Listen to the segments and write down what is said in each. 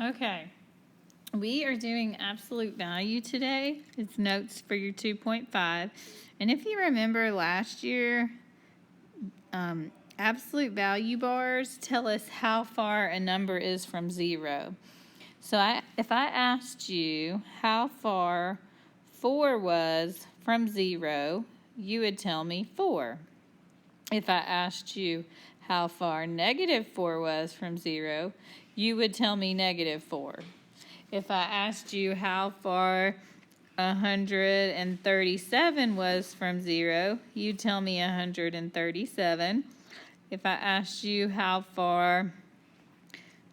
Okay, we are doing absolute value today. It's notes for your 2.5. And if you remember last year, absolute value bars tell us how far a number is from 0. So if I asked you how far 4 was from 0, you would tell me 4. If I asked you how far -4 was from 0, you would tell me -4. If I asked you how far 137 was from 0, you'd tell me 137. If I asked you how far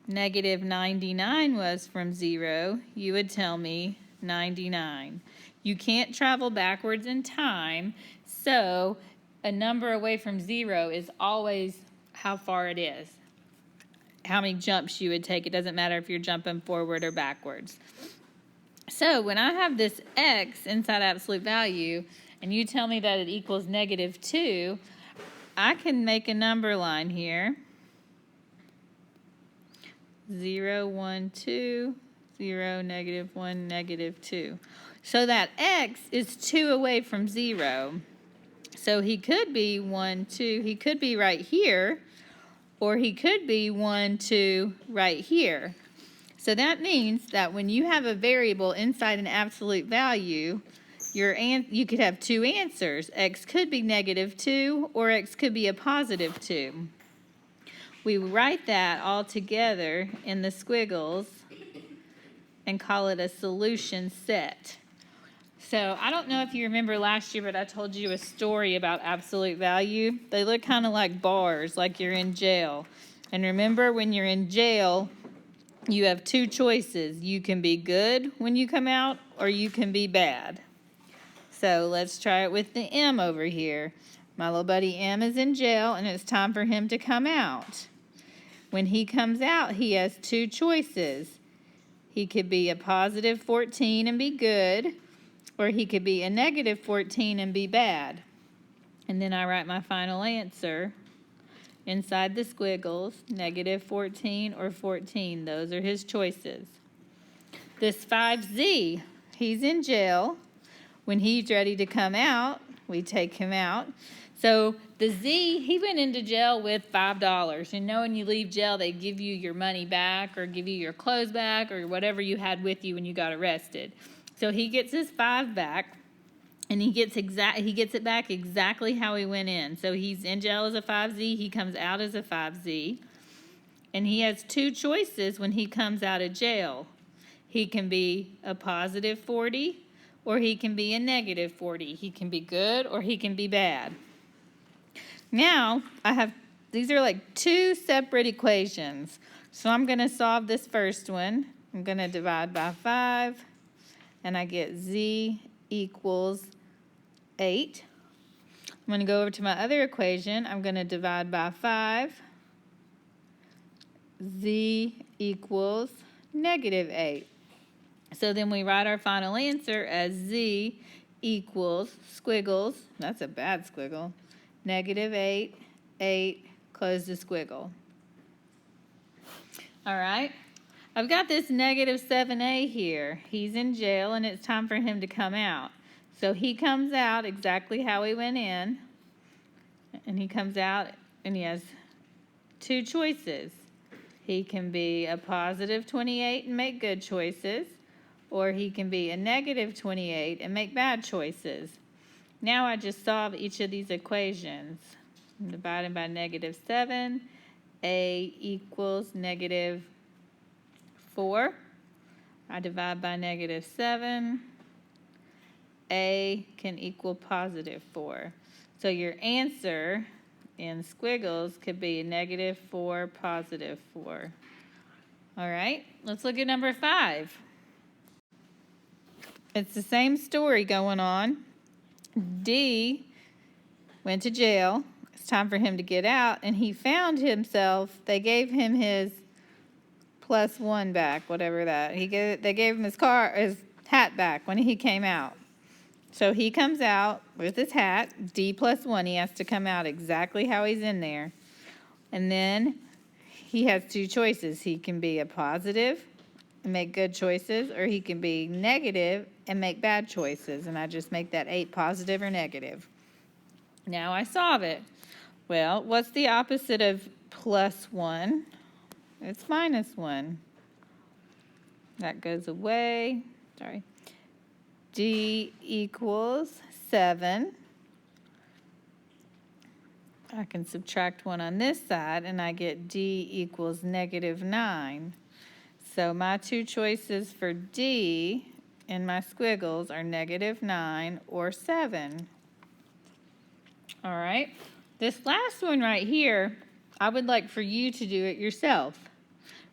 -99 was from 0, you would tell me 99. You can't travel backwards in time, so a number away from 0 is always how far it is. How many jumps you would take. It doesn't matter if you're jumping forward or backwards. So when I have this x inside absolute value, and you tell me that it equals -2, I can make a number line here. 0, 1, 2, 0, -1, -2. So that x is 2 away from 0. So he could be 1, 2. He could be right here, or he could be 1, 2 right here. So that means that when you have a variable inside an absolute value, you could have two answers. X could be -2, or x could be a +2. We write that all together in the squiggles and call it a solution set. So I don't know if you remember last year, but I told you a story about absolute value. They look kind of like bars, like you're in jail. And remember, when you're in jail, you have two choices. You can be good when you come out, or you can be bad. So let's try it with the M over here. My little buddy M is in jail, and it's time for him to come out. When he comes out, he has two choices. He could be a +14 and be good, or he could be a -14 and be bad. And then I write my final answer inside the squiggles, -14 or 14. Those are his choices. This 5Z, he's in jail. When he's ready to come out, we take him out. So the Z, he went into jail with $5. You know, when you leave jail, they give you your money back or give you your clothes back or whatever you had with you when you got arrested. So he gets his 5 back, and he gets it back exactly how he went in. So he's in jail as a 5Z, he comes out as a 5Z, and he has two choices when he comes out of jail. He can be a +40, or he can be a -40. He can be good, or he can be bad. Now, these are like two separate equations. So I'm going to solve this first one. I'm going to divide by 5. And I get Z equals 8. I'm going to go over to my other equation. I'm going to divide by 5. Z equals -8. So then we write our final answer as Z equals squiggles. That's a bad squiggle. -8, 8, close the squiggle. All right. I've got this -7a here. He's in jail, and it's time for him to come out. So he comes out exactly how he went in. And he comes out, and he has two choices. He can be a +28 and make good choices, or he can be a -28 and make bad choices. Now I just solve each of these equations. I'm dividing by -7. A equals -4. I divide by -7. A can equal +4. So your answer in squiggles could be -4, +4. All right, let's look at number 5. It's the same story going on. D went to jail. It's time for him to get out, and he found himself, they gave him his +1 back, whatever that. They gave him his hat back when he came out. So he comes out with his hat, D +1. He has to come out exactly how he's in there. And then he has two choices. He can be a positive and make good choices, or he can be negative and make bad choices. And I just make that 8 positive or negative. Now I solve it. Well, what's the opposite of plus 1? It's minus 1. That goes away. Sorry. D equals 7. I can subtract 1 on this side, and I get D equals negative 9. So my two choices for D in my squiggles are negative 9 or 7. All right. This last one right here, I would like for you to do it yourself.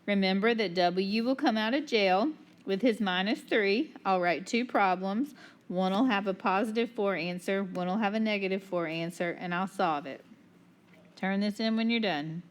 Remember that W will come out of jail with his minus 3. I'll write 2 problems. One will have a positive 4 answer, one will have a negative 4 answer, and I'll solve it. Turn this in when you're done.